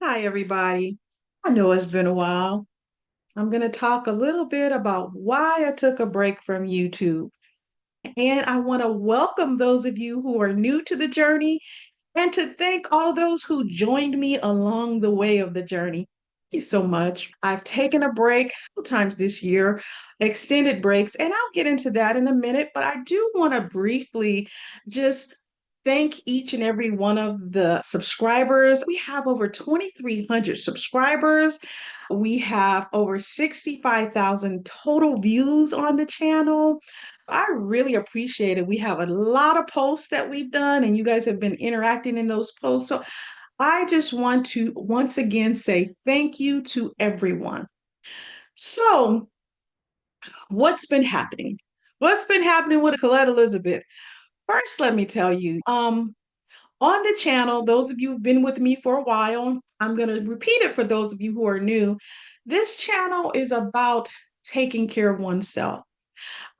Hi, everybody. I know it's been a while. I'm going to talk a little bit about why I took a break from YouTube. And I want to welcome those of you who are new to the journey and to thank all those who joined me along the way of the journey. Thank you so much. I've taken a break a couple times this year, extended breaks, and I'll get into that in a minute. But I do want to briefly just thank each and every one of the subscribers. We have over 2,300 subscribers. We have over 65,000 total views on the channel. I really appreciate it. We have a lot of posts that we've done, and you guys have been interacting in those posts. So I just want to once again say thank you to everyone. So, what's been happening? What's been happening with Colette Elizabeth? First, let me tell you, on the channel, those of you who've been with me for a while, I'm going to repeat it for those of you who are new. This channel is about taking care of oneself.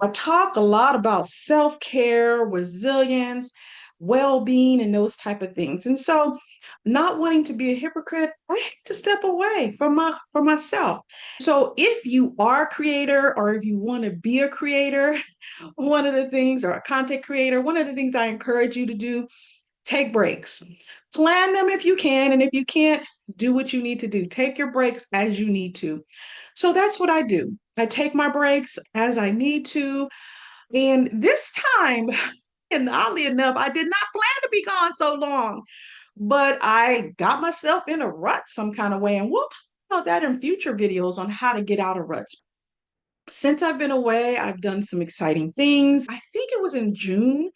I talk a lot about self-care, resilience, well-being, and those type of things. And so, not wanting to be a hypocrite, I have to step away from myself. So if you are a creator or if you want to be a creator, one of the things, or a content creator, one of the things I encourage you to do, take breaks. Plan them if you can, and if you can't, do what you need to do. Take your breaks as you need to. So that's what I do. I take my breaks as I need to. And this time, and oddly enough, I did not plan to be gone so long, but I got myself in a rut some kind of way. And we'll talk about that in future videos on how to get out of ruts. Since I've been away, I've done some exciting things. I think it was in June.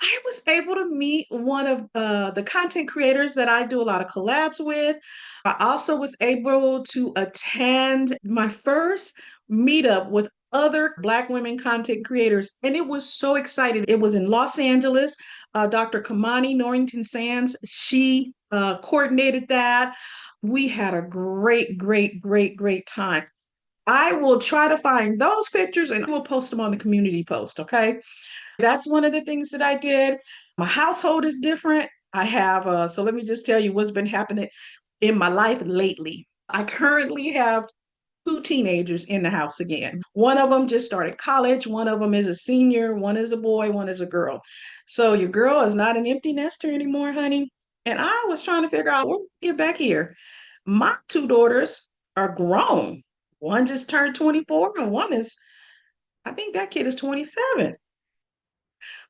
I was able to meet one of the content creators that I do a lot of collabs with. I also was able to attend my first meetup with other Black women content creators, and it was so exciting. It was in Los Angeles. Dr. Kamani Norrington Sands, she coordinated that. We had a great time. I will try to find those pictures and we'll post them on the community post, okay? That's one of the things that I did. My household is different. I have, so let me just tell you what's been happening in my life lately. I currently have two teenagers in the house again. One of them just started college. One of them is a senior. One is a boy. One is a girl. So your girl is not an empty nester anymore, honey. And I was trying to figure out where to get back here. My two daughters are grown. One just turned 24 and one is, I think that kid is 27.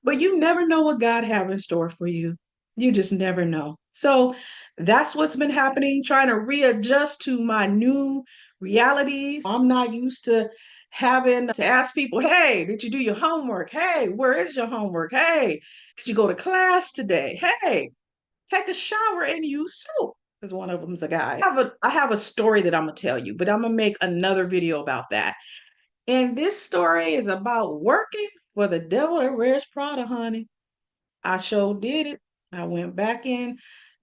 But you never know what God have in store for you. You just never know. So that's what's been happening, trying to readjust to my new realities. I'm not used to having to ask people, hey, did you do your homework? Hey, where is your homework? Hey, did you go to class today? Hey, take a shower and use soap. Because one of them's a guy. I have a story that I'm gonna tell you, but I'm gonna make another video about that. And this story is about working for the devil that wears Prada, honey. I sure did it. I went back in,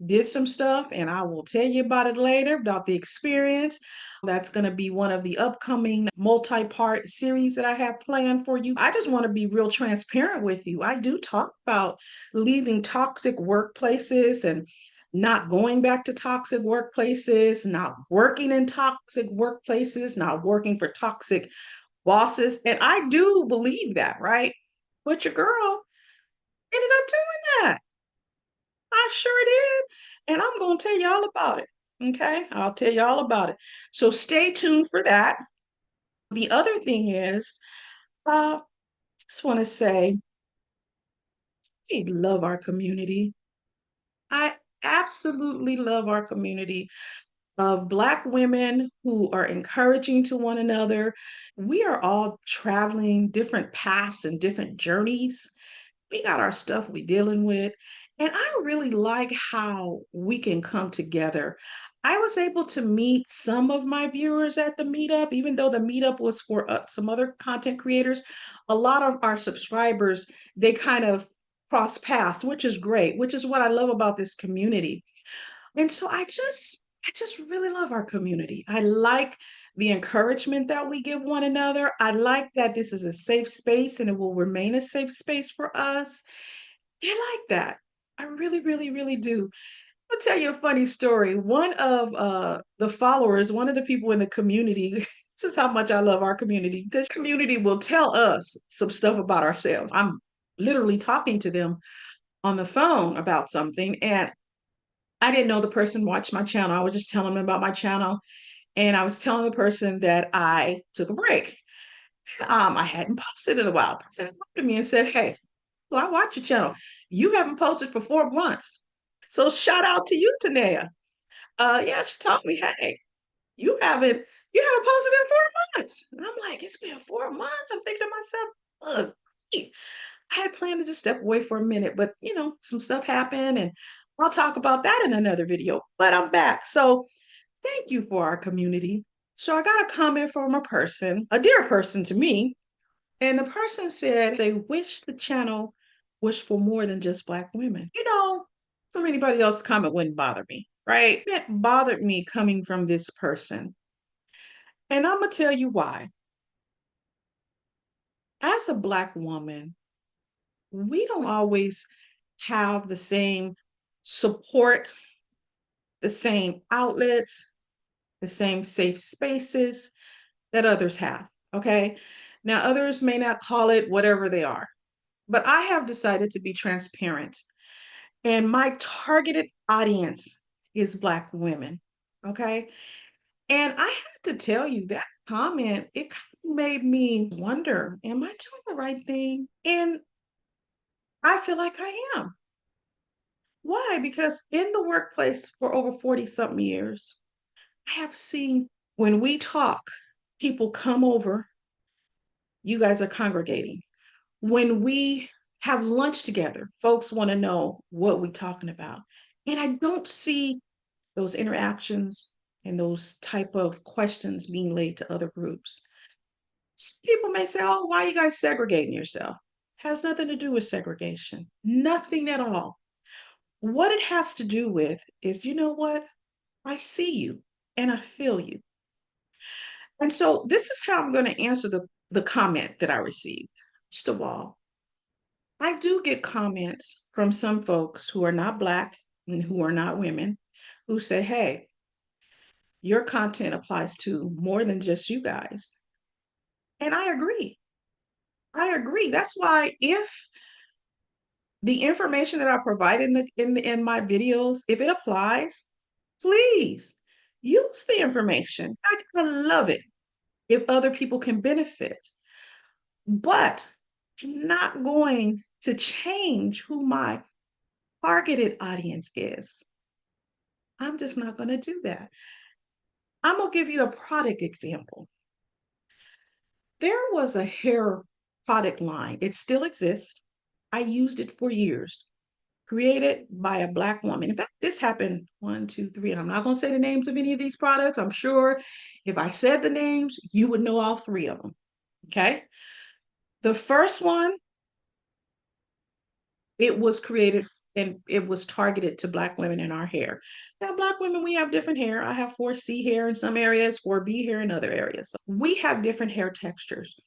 did some stuff, and I will tell you about it later, about the experience. That's going to be one of the upcoming multi part series that I have planned for you. I just want to be real transparent with you. I do talk about leaving toxic workplaces and not going back to toxic workplaces, not working in toxic workplaces, not working for toxic bosses. And I do believe that, right? But your girl ended up doing that. I sure did. And I'm going to tell you all about it. Okay. I'll tell you all about it. So stay tuned for that. The other thing is, I just want to say, we love our community. I absolutely love our community of Black women who are encouraging to one another. We are all traveling different paths and different journeys. We got our stuff we dealing with. And I really like how we can come together. I was able to meet some of my viewers at the meetup, even though the meetup was for some other content creators. A lot of our subscribers, they kind of cross paths, which is great, which is what I love about this community. And so I just really love our community. I like the encouragement that we give one another. I like that this is a safe space and it will remain a safe space for us. I like that. I really do. I'll tell you a funny story. One of the followers, one of the people in the community, this is how much I love our community. The community will tell us some stuff about ourselves. I'm literally talking to them on the phone about something, and I didn't know the person watched my channel. I was just telling them about my channel, and I was telling the person that I took a break. I hadn't posted in a while. The person came up to me and said, "Hey, well, I watch your channel. You haven't posted for 4 months. So shout out to you, Tanea." Yeah, she told me, "Hey, you haven't you haven't posted in 4 months." And I'm like, "It's been 4 months." I'm thinking to myself, "Look, I had planned to just step away for a minute, but some stuff happened, and I'll talk about that in another video. But I'm back. So thank you for our community." So I got a comment from a person, a dear person to me, and the person said they wish the channel was for more than just Black women. From anybody else's comment wouldn't bother me, right? That bothered me coming from this person. And I'm going to tell you why. As a Black woman, we don't always have the same support, the same outlets, the same safe spaces that others have. Okay. Now, others may not call it whatever they are, but I have decided to be transparent. And my targeted audience is Black women. Okay. And I have to tell you that comment, it kind of made me wonder, am I doing the right thing? And I feel like I am. Why? Because in the workplace for over 40 something years, I have seen when we talk, people come over, you guys are congregating. When we have lunch together, folks want to know what we're talking about. And I don't see those interactions and those type of questions being laid to other groups. Some people may say, "Oh, why are you guys segregating yourself?" Has nothing to do with segregation. Nothing at all. What it has to do with is, you know what? I see you and I feel you. And so this is how I'm going to answer the comment that I received. First of all, I do get comments from some folks who are not Black and who are not women who say, "Hey, your content applies to more than just you guys." And I agree. I agree. That's why if the information that I provide in my videos, if it applies, please use the information. I love it if other people can benefit. But I'm not going to change who my targeted audience is. I'm just not going to do that. I'm going to give you a product example. There was a hair product line. It still exists. I used it for years, created by a Black woman. In fact, this happened 1, 2, 3, and I'm not going to say the names of any of these products. I'm sure if I said the names, you would know all three of them. Okay. The first one, it was created and it was targeted to Black women in our hair. Now, Black women, we have different hair. I have 4C hair in some areas, 4B hair in other areas. So we have different hair textures.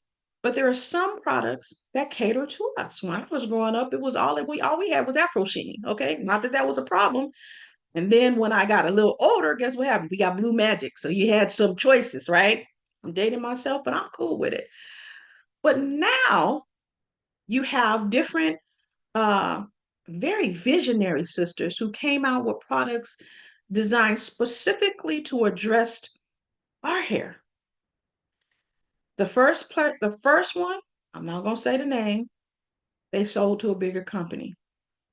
But there are some products that cater to us. When I was growing up, it was all we had was Afro Sheen. Okay, not that that was a problem. And then when I got a little older, guess what happened? We got Blue Magic. So you had some choices, right? I'm dating myself, but I'm cool with it. But now you have different, uh, very visionary sisters who came out with products designed specifically to address our hair. The first one, I'm not gonna say the name. They sold to a bigger company.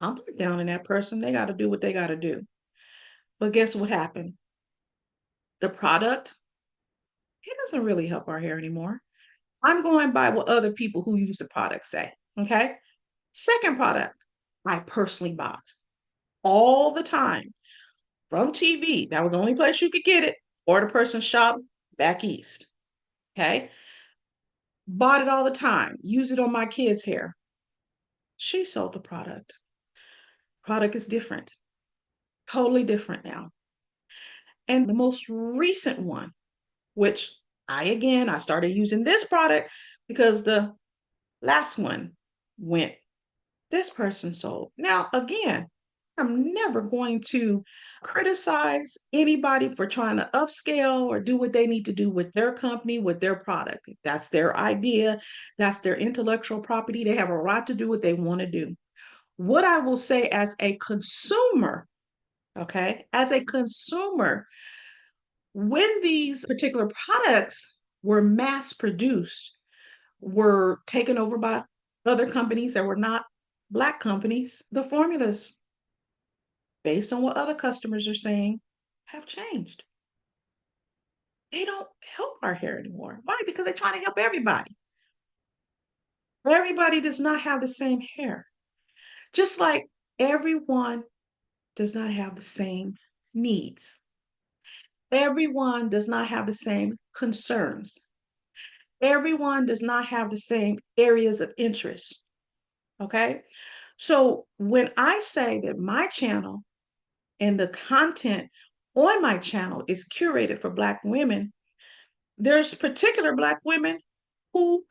I'm not down in that person. They got to do what they got to do. But guess what happened? The product, it doesn't really help our hair anymore. I'm going by what other people who use the product say. Okay. Second product, I personally bought all the time from TV. That was the only place you could get it, or the person shop back east. Okay. Bought it all the time. Use it on my kids' hair. She sold the product. Product is different, totally different now. And the most recent one, which I started using this product because the last one went, this person sold. Now, again, I'm never going to criticize anybody for trying to upscale or do what they need to do with their company, with their product. That's their idea, that's their intellectual property. They have a right to do what they want to do. What I will say as a consumer, okay, as a consumer, when these particular products were mass produced, were taken over by other companies that were not Black companies, the formulas, based on what other customers are saying, have changed. They don't help our hair anymore. Why? Because they're trying to help everybody. Everybody does not have the same hair. Just like everyone does not have the same needs. Everyone does not have the same concerns. Everyone does not have the same areas of interest. Okay. So when I say that my channel and the content on my channel is curated for Black women, there's particular Black women who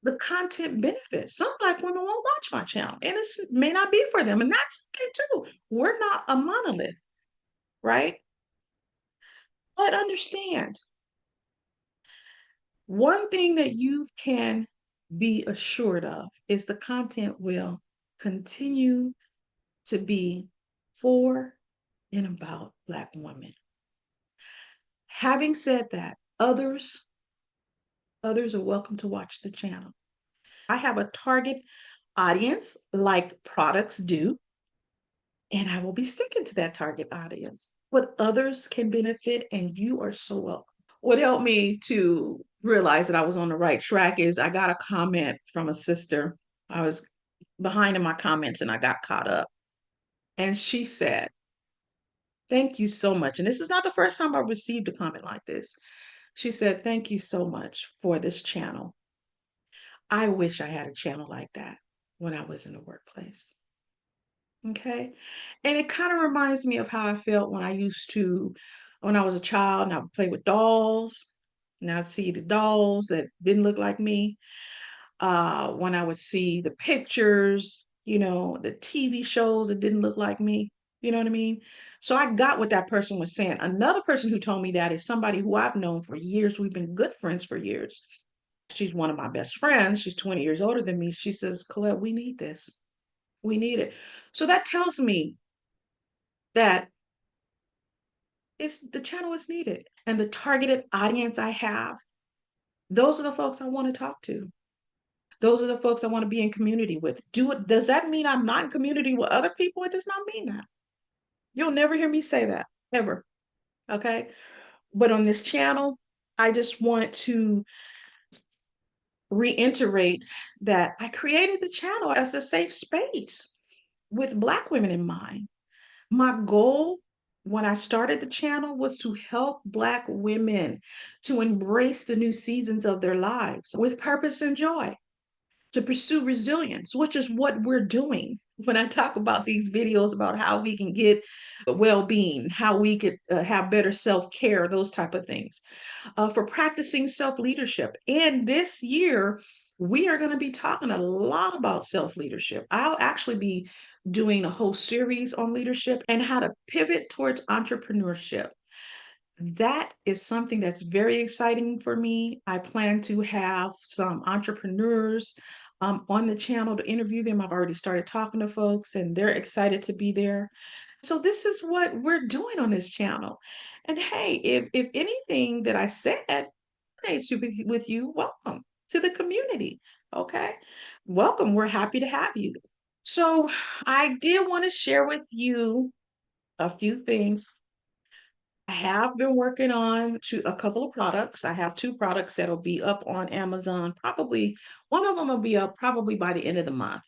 the content benefits. Some Black women won't watch my channel, and it may not be for them, and that's okay too. We're not a monolith, right? But understand one thing that you can be assured of is the content will continue to be for and about Black women. Having said that, others are welcome to watch the channel. I have a target audience like products do, and I will be sticking to that target audience. But others can benefit, and you are so welcome. What helped me to realize that I was on the right track is I got a comment from a sister. I was behind in my comments and I got caught up. And she said, "Thank you so much." And this is not the first time I've received a comment like this. She said, "Thank you so much for this channel. I wish I had a channel like that when I was in the workplace." Okay. And it kind of reminds me of how I felt when I used to, when I was a child and I would play with dolls. And I'd see the dolls that didn't look like me. When I would see the pictures, the TV shows that didn't look like me. You know what I mean? So I got what that person was saying. Another person who told me that is somebody who I've known for years. We've been good friends for years. She's one of my best friends. She's 20 years older than me. She says, "Colette, we need this. We need it." So that tells me that the channel is needed. And the targeted audience I have, those are the folks I want to talk to. Those are the folks I want to be in community with. Does that mean I'm not in community with other people? It does not mean that. You'll never hear me say that, ever. Okay. But on this channel, I just want to reiterate that I created the channel as a safe space with Black women in mind. My goal when I started the channel was to help Black women to embrace the new seasons of their lives with purpose and joy, to pursue resilience, which is what we're doing. When I talk about these videos about how we can get well-being, how we could have better self-care, those type of things, for practicing self-leadership. And this year, we are going to be talking a lot about self-leadership. I'll actually be doing a whole series on leadership and how to pivot towards entrepreneurship. That is something that's very exciting for me. I plan to have some entrepreneurs on the channel to interview them. I've already started talking to folks and they're excited to be there. So this is what we're doing on this channel. And hey, if anything that I said resonates with you, welcome to the community. Okay. Welcome. We're happy to have you. So I did want to share with you a few things. I have been working on a couple of products. I have two products that'll be up on Amazon. Probably one of them will be up probably by the end of the month.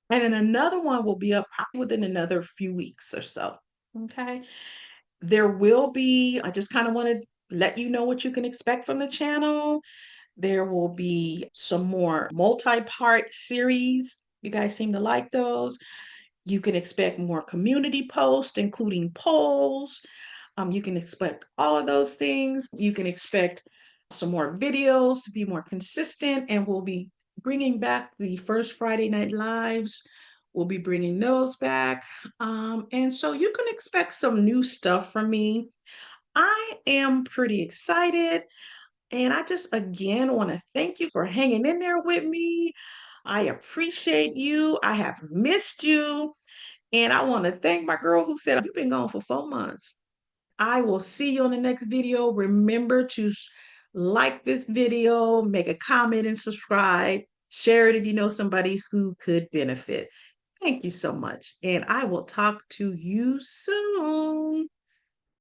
And then another one will be up probably within another few weeks or so. Okay. There will be, I just kind of want to let you know what you can expect from the channel. There will be some more multi-part series. You guys seem to like those. You can expect more community posts, including polls. You can expect all of those things. You can expect some more videos to be more consistent, and we'll be bringing back the first Friday night lives We'll be bringing those back. And so you can expect some new stuff from me. I am pretty excited. And I just again want to thank you for hanging in there with me. I appreciate you. I have missed you. And I want to thank my girl who said, "You've been gone for 4 months." I will see you on the next video. Remember to like this video, make a comment and subscribe. Share it if you know somebody who could benefit. Thank you so much. And I will talk to you soon.